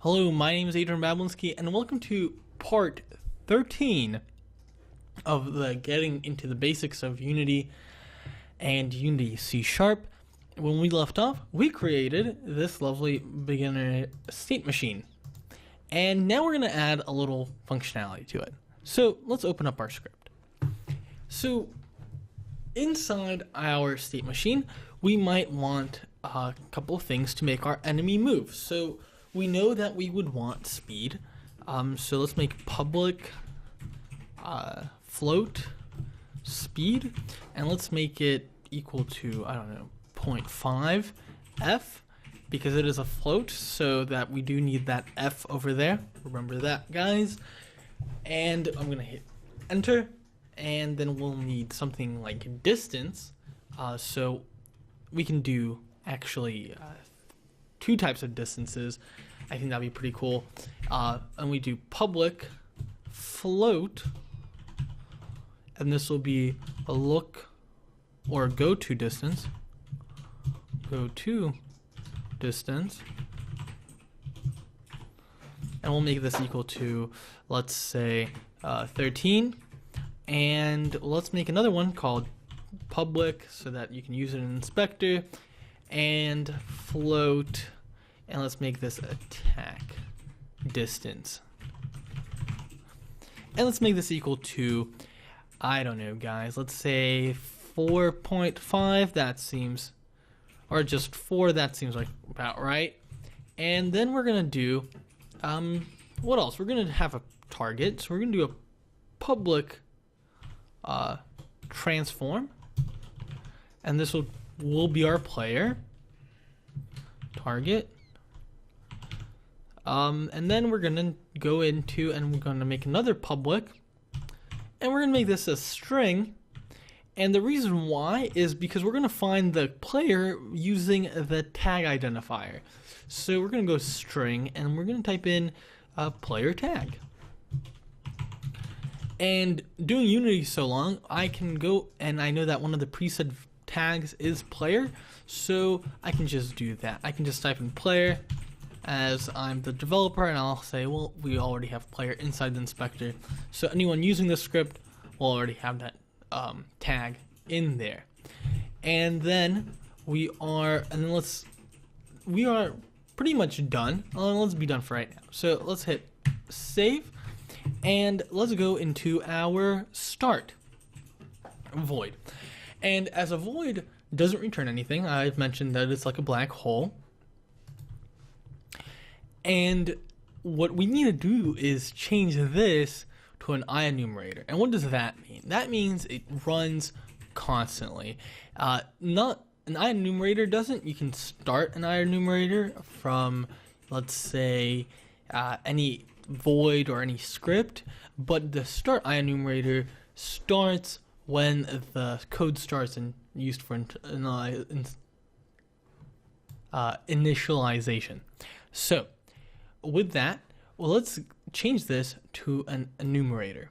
Hello, my name is Adrian Bablinski, and welcome to part 13 of the Getting into the Basics of Unity and Unity C#. When we left off, we created this lovely beginner state machine, and now we're going to add a little functionality to it. So let's open up our script. So inside our state machine, we might want a couple of things to make our enemy move. So we know that we would want speed. So let's make public float speed, and let's make it equal to, 0.5 f, because it is a float, so that we do need that f over there. Remember that, guys. And I'm gonna hit enter, and then we'll need something like distance. So we can do actually two types of distances. I think that'd be pretty cool. And we do public float, and this will be a look or go to distance. Go to distance. And we'll make this equal to, let's say, 13. And let's make another one called public so that you can use it in inspector, and float, and let's make this attack distance, and let's make this equal to, I don't know, guys, let's say 4.5. That seems, or just 4, that seems like about right. And then we're gonna do what else? We're gonna have a target, so we're gonna do a public transform, and this will be our player target. And then we're gonna go into, and we're gonna make another public, and we're gonna make this a string. And the reason why is because we're gonna find the player using the tag identifier. So we're gonna go string, and we're gonna type in player tag. And doing Unity so long, I can go, and I know that one of the preset tags is player, so I can just do that. I can just type in player as I'm the developer, and I'll say, well, we already have player inside the inspector, so anyone using this script will already have that tag in there. And then we are pretty much done. Let's be done for right now. So let's hit save, and let's go into our start void. And as a void doesn't return anything, I've mentioned that it's like a black hole. And what we need to do is change this to an IEnumerator. And what does that mean? That means it runs constantly. Not an IEnumerator doesn't. You can start an IEnumerator from, let's say, any void or any script, but the start IEnumerator starts when the code starts and used for initialization. So with that, well, let's change this to an enumerator,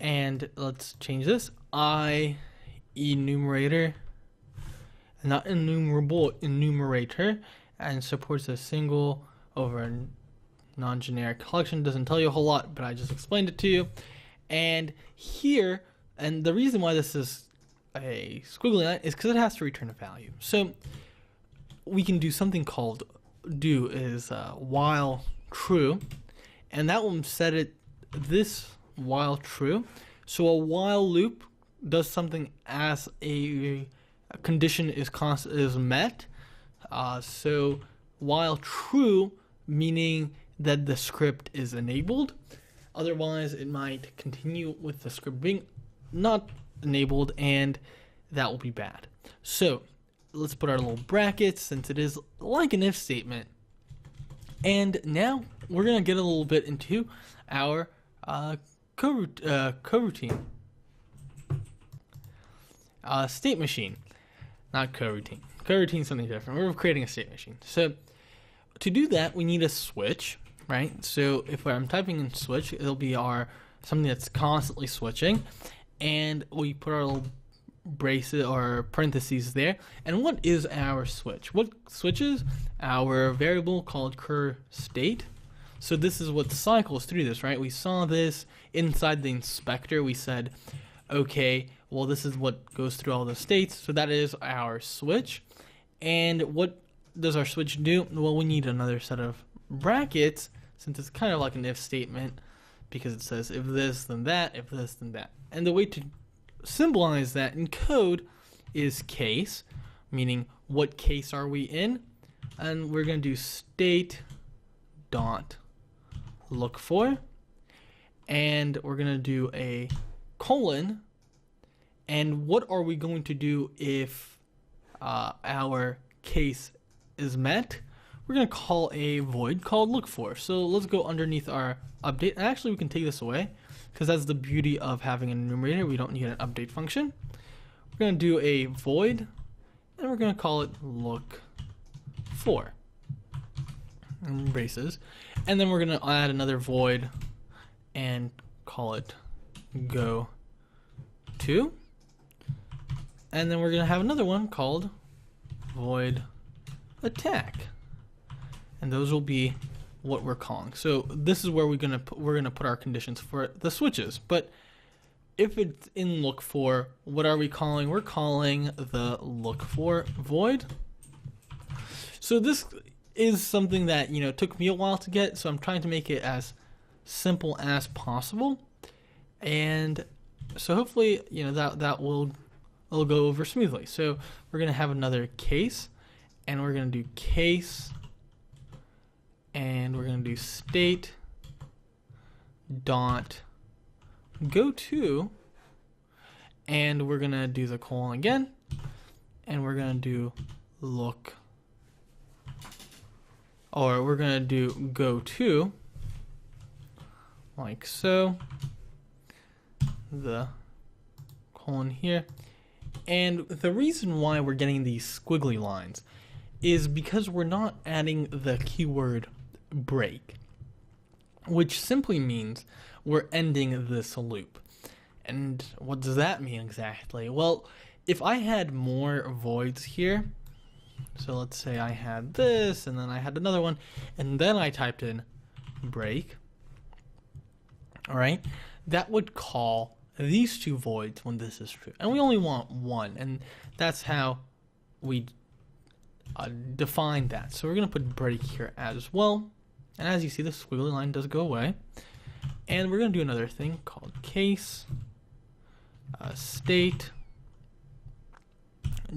and let's change this IEnumerator, not enumerable enumerator, and supports a single over a non-generic collection. Doesn't tell you a whole lot, but I just explained it to you. And here, and the reason why this is a squiggly line is because it has to return a value. So we can do something called while true, and that will set it this while true. So a while loop does something as a condition is met. So while true, meaning that the script is enabled. Otherwise, it might continue with the script being not enabled, and that will be bad. So let's put our little brackets, since it is like an if statement. And now we're going to get a little bit into our coroutine. State machine, not coroutine. Coroutine is something different. We're creating a state machine. So to do that, we need a switch, right? So if I'm typing in switch, it'll be something that's constantly switching, and we put our little braces or parentheses there. And what is our switch? What switches? Our variable called cur state. So this is what cycles through this, right? We saw this inside the inspector. We said, okay, well, this is what goes through all the states. So that is our switch. And what does our switch do? Well, we need another set of brackets, since it's kind of like an if statement, because it says if this, then that, if this, then that. And the way to symbolize that in code is case, meaning what case are we in? And we're going to do state dot look for, and we're going to do a colon. And what are we going to do if our case is met? We're going to call a void called look for. So let's go underneath our update. Actually, we can take this away because that's the beauty of having an enumerator. We don't need an update function. We're going to do a void, and we're going to call it look for. And braces. And then we're going to add another void and call it go to. And then we're going to have another one called void attack. And those will be what we're calling. So this is where we're gonna put our conditions for the switches. But if it's in look for, what are we calling? We're calling the look for void. So this is something that took me a while to get. So I'm trying to make it as simple as possible. And so hopefully that will go over smoothly. So we're gonna have another case, and we're gonna do case. And we're going to do state dot go to, and we're going to do the colon again, and we're going to do look, or we're going to do go to, like so, the colon here. And the reason why we're getting these squiggly lines is because we're not adding the keyword break, which simply means we're ending this loop. And what does that mean exactly? Well, if I had more voids here, so let's say I had this, and then I had another one, and then I typed in break, all right, that would call these two voids when this is true. And we only want one, and that's how we define that. So we're going to put break here as well. And as you see, the squiggly line does go away. And we're going to do another thing called case state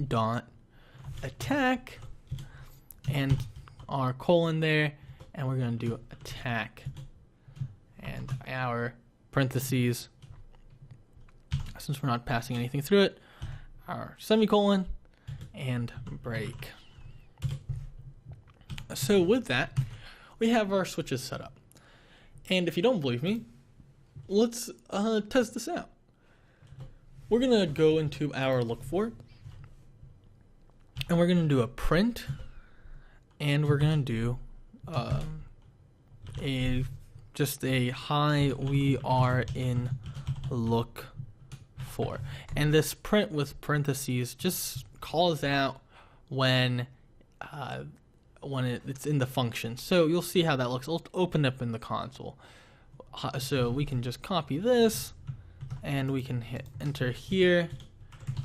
dot attack, and our colon there, and we're going to do attack, and our parentheses, since we're not passing anything through it, our semicolon, and break. So with that, we have our switches set up. And if you don't believe me, let's test this out. We're going to go into our look for, and we're going to do a print, and we're going to do just a hi, we are in look for. And this print with parentheses just calls out when it's in the function. So you'll see how that looks. It'll open up in the console. So we can just copy this, and we can hit enter here,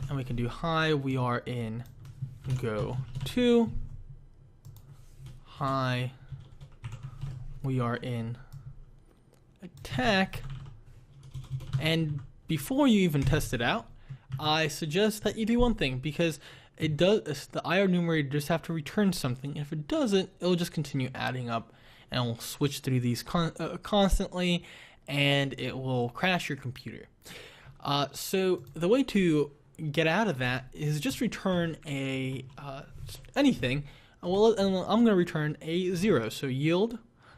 and we can do hi, we are in go to, hi, we are in attack. And before you even test it out, I suggest that you do one thing, because it does, the IR enumerator just have to return something. If it doesn't, it'll just continue adding up, and it'll switch through these constantly, and it will crash your computer. So the way to get out of that is just return a anything. Well, and I'm going to return a 0, so yield,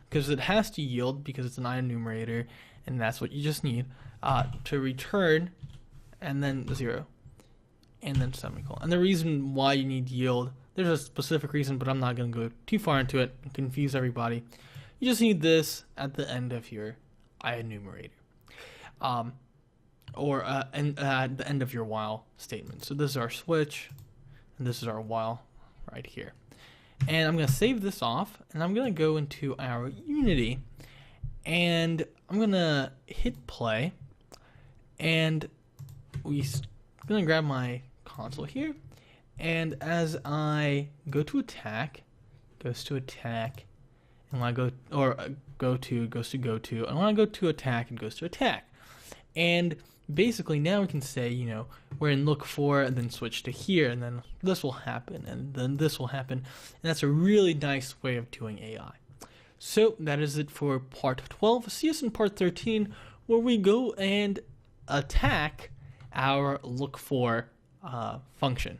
because it has to yield because it's an IR enumerator, and that's what you just need to return, and then 0. And then semicolon. And the reason why you need yield, there's a specific reason, but I'm not going to go too far into it and confuse everybody. You just need this at the end of your IR enumerator. or at the end of your while statement. So this is our switch, and this is our while right here. And I'm going to save this off, and I'm going to go into our Unity, and I'm going to hit play, and we're going to grab my console here, and as I go to attack, goes to attack, and when I go, or go to, goes to go to, and when I go to attack, it goes to attack. And basically now we can say, you know, we're in look for, and then switch to here, and then this will happen, and then this will happen. And that's a really nice way of doing AI. So that is it for part 12. See us in part 13, where we go and attack our look for function.